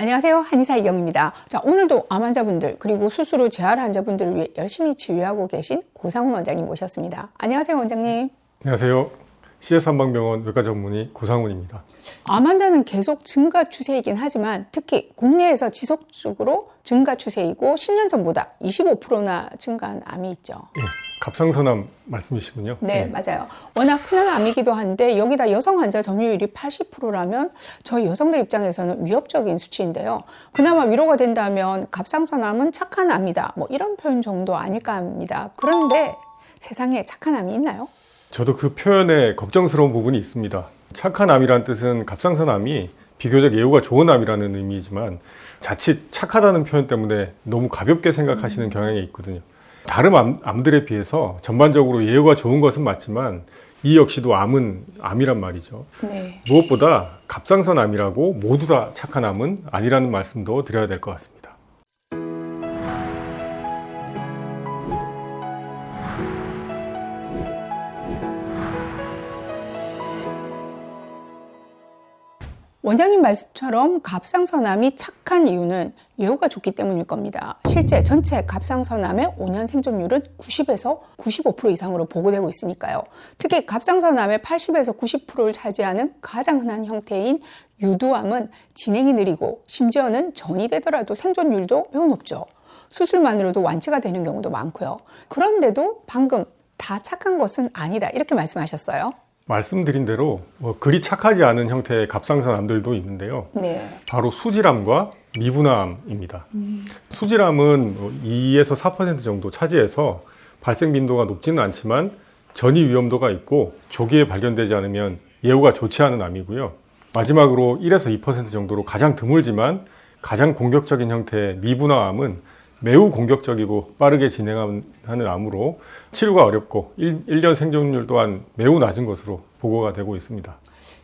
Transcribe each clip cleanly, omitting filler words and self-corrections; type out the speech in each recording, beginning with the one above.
안녕하세요. 한의사 이경입니다. 자, 오늘도 암 환자분들 그리고 수술 후 재활 환자분들을 위해 열심히 치유하고 계신 고상훈 원장님 모셨습니다. 안녕하세요, 원장님. 안녕하세요. CS 한방병원 외과 전문의 고상훈입니다. 암 환자는 계속 증가 추세이긴 하지만 특히 국내에서 지속적으로 증가 추세이고 10년 전보다 25%나 증가한 암이 있죠. 예, 갑상선암 말씀이시군요. 네, 맞아요. 워낙 흔한 암이기도 한데 여기다 여성 환자 점유율이 80%라면 저희 여성들 입장에서는 위협적인 수치인데요. 그나마 위로가 된다면 갑상선암은 착한 암이다. 뭐 이런 표현 정도 아닐까 합니다. 그런데 세상에 착한 암이 있나요? 저도 그 표현에 걱정스러운 부분이 있습니다. 착한 암이란 뜻은 갑상선암이 비교적 예후가 좋은 암이라는 의미이지만 자칫 착하다는 표현 때문에 너무 가볍게 생각하시는 경향이 있거든요. 다른 암들에 비해서 전반적으로 예후가 좋은 것은 맞지만 이 역시도 암은 암이란 말이죠. 네. 무엇보다 갑상선암이라고 모두 다 착한 암은 아니라는 말씀도 드려야 될 것 같습니다. 원장님 말씀처럼 갑상선암이 착한 이유는 예후가 좋기 때문일 겁니다. 실제 전체 갑상선암의 5년 생존율은 90에서 95% 이상으로 보고되고 있으니까요. 특히 갑상선암의 80에서 90%를 차지하는 가장 흔한 형태인 유두암은 진행이 느리고 심지어는 전이 되더라도 생존율도 매우 높죠. 수술만으로도 완치가 되는 경우도 많고요. 그런데도 방금 다 착한 것은 아니다 이렇게 말씀하셨어요. 말씀드린 대로 그리 착하지 않은 형태의 갑상선암들도 있는데요. 네. 바로 수질암과 미분화암입니다. 수질암은 2에서 4% 정도 차지해서 발생 빈도가 높지는 않지만 전이 위험도가 있고 조기에 발견되지 않으면 예후가 좋지 않은 암이고요. 마지막으로 1에서 2% 정도로 가장 드물지만 가장 공격적인 형태의 미분화암은 매우 공격적이고 빠르게 진행하는 암으로 치료가 어렵고 1년 생존율 또한 매우 낮은 것으로 보고가 되고 있습니다.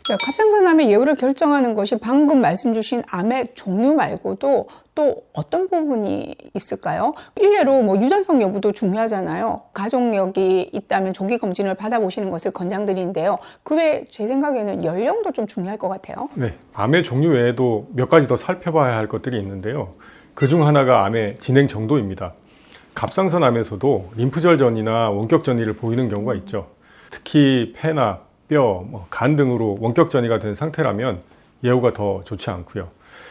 자, 갑상선암의 예후를 결정하는 것이 방금 말씀 주신 암의 종류 말고도 또 어떤 부분이 있을까요? 일례로 유전성 여부도 중요하잖아요. 가족력이 있다면 조기 검진을 받아보시는 것을 권장드리는데요. 그 외에 제 생각에는 연령도 좀 중요할 것 같아요. 네, 암의 종류 외에도 몇 가지 더 살펴봐야 할 것들이 있는데요. 그중 하나가 암의 진행 정도입니다. 갑상선암에서도 림프절 전이나 원격 전이를 보이는 경우가 있죠. 특히 폐나 뼈, 간 등으로 원격 전이가 된 상태라면 예후가 더 좋지 않고요.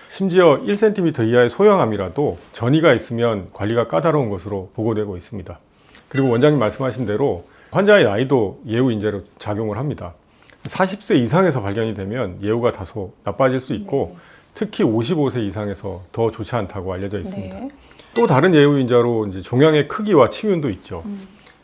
심지어 1cm 이하의 소형암이라도 전이가 있으면 관리가 까다로운 것으로 보고되고 있습니다. 그리고 원장님 말씀하신 대로 환자의 나이도 예후 인재로 작용을 합니다. 40세 이상에서 발견이 되면 예후가 다소 나빠질 수 있고 특히 55세 이상에서 더 좋지 않다고 알려져 있습니다. 네. 또 다른 예후 인자로 이제 종양의 크기와 치윤도 있죠.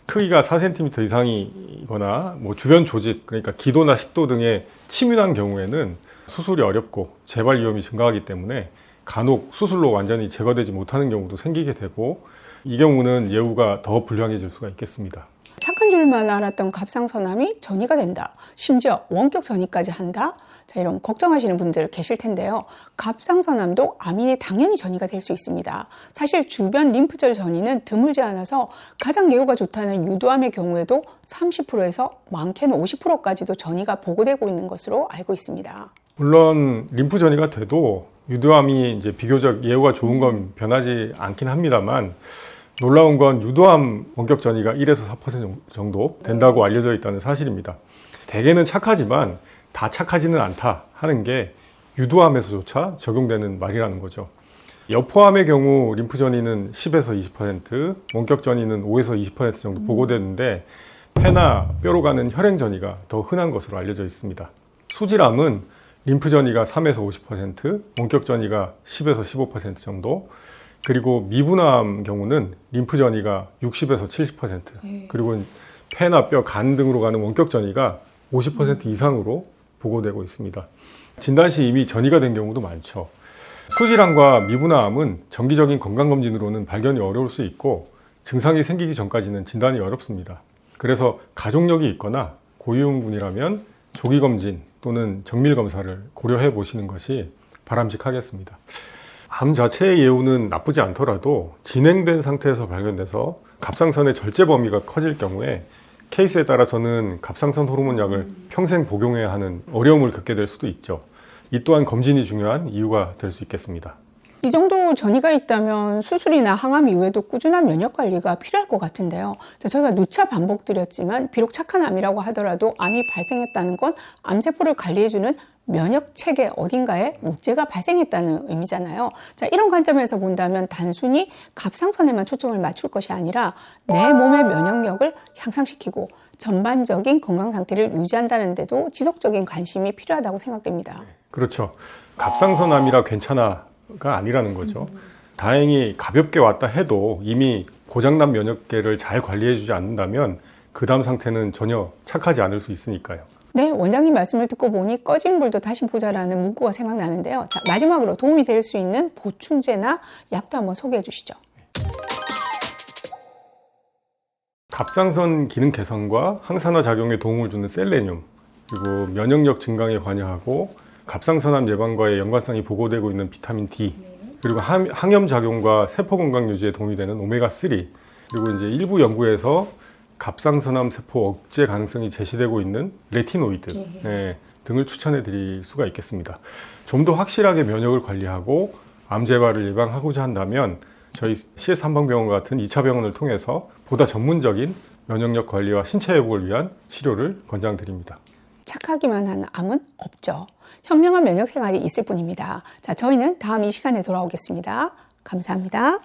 크기가 4cm 이상이거나 주변 조직, 그러니까 기도나 식도 등의 치밀한 경우에는 수술이 어렵고 재발 위험이 증가하기 때문에 간혹 수술로 완전히 제거되지 못하는 경우도 생기게 되고 이 경우는 예후가 더 불량해질 수가 있겠습니다. 착한 줄만 알았던 갑상선암이 전이가 된다. 심지어 원격 전이까지 한다. 자, 이런 걱정하시는 분들 계실 텐데요. 갑상선암도 암이 당연히 전이가 될 수 있습니다. 사실 주변 림프절 전이는 드물지 않아서 가장 예후가 좋다는 유두암의 경우에도 30%에서 많게는 50%까지도 전이가 보고되고 있는 것으로 알고 있습니다. 물론 림프 전이가 돼도 유두암이 이제 비교적 예후가 좋은 건 변하지 않긴 합니다만 놀라운 건 유두암 원격 전이가 1에서 4% 정도 된다고 알려져 있다는 사실입니다. 대개는 착하지만 다 착하지는 않다 하는 게 유두암에서조차 적용되는 말이라는 거죠. 여포암의 경우 림프 전이는 10에서 20%, 원격 전이는 5에서 20% 정도 보고되는데 폐나 뼈로 가는 혈행 전이가 더 흔한 것으로 알려져 있습니다. 수질암은 림프 전이가 3에서 50%, 원격 전이가 10에서 15% 정도, 그리고 미분화암 경우는 림프 전이가 60에서 70%, 그리고 폐나 뼈, 간 등으로 가는 원격 전이가 50% 이상으로 보고되고 있습니다. 진단 시 이미 전이가 된 경우도 많죠. 수질암과 미분화암은 정기적인 건강검진으로는 발견이 어려울 수 있고 증상이 생기기 전까지는 진단이 어렵습니다. 그래서 가족력이 있거나 고위험군이라면 조기검진 또는 정밀검사를 고려해 보시는 것이 바람직하겠습니다. 암 자체의 예후는 나쁘지 않더라도 진행된 상태에서 발견돼서 갑상선의 절제 범위가 커질 경우에 케이스에 따라서는 갑상선 호르몬 약을 평생 복용해야 하는 어려움을 겪게 될 수도 있죠. 이 또한 검진이 중요한 이유가 될 수 있겠습니다. 이 정도 전이가 있다면 수술이나 항암 이후에도 꾸준한 면역 관리가 필요할 것 같은데요. 저희가 누차 반복드렸지만 비록 착한 암이라고 하더라도 암이 발생했다는 건 암세포를 관리해주는 면역 체계 어딘가에 문제가 발생했다는 의미잖아요. 자, 이런 관점에서 본다면 단순히 갑상선에만 초점을 맞출 것이 아니라 내 몸의 면역력을 향상시키고 전반적인 건강 상태를 유지한다는 데도 지속적인 관심이 필요하다고 생각됩니다. 그렇죠. 갑상선암이라 괜찮아가 아니라는 거죠. 다행히 가볍게 왔다 해도 이미 고장난 면역계를 잘 관리해주지 않는다면 그 다음 상태는 전혀 착하지 않을 수 있으니까요. 네, 원장님 말씀을 듣고 보니 꺼진 불도 다시 보자라는 문구가 생각나는데요. 자, 마지막으로 도움이 될 수 있는 보충제나 약도 한번 소개해 주시죠. 갑상선 기능 개선과 항산화 작용에 도움을 주는 셀레늄, 그리고 면역력 증강에 관여하고 갑상선암 예방과의 연관성이 보고되고 있는 비타민 D, 그리고 항염 작용과 세포 건강 유지에 도움이 되는 오메가3, 그리고 이제 일부 연구에서 갑상선암 세포 억제 가능성이 제시되고 있는 레티노이드 등을 추천해 드릴 수가 있겠습니다. 좀 더 확실하게 면역을 관리하고 암 재발을 예방하고자 한다면 저희 CS 한방병원 같은 2차 병원을 통해서 보다 전문적인 면역력 관리와 신체 회복을 위한 치료를 권장드립니다. 착하기만 한 암은 없죠. 현명한 면역 생활이 있을 뿐입니다. 자, 저희는 다음 이 시간에 돌아오겠습니다. 감사합니다.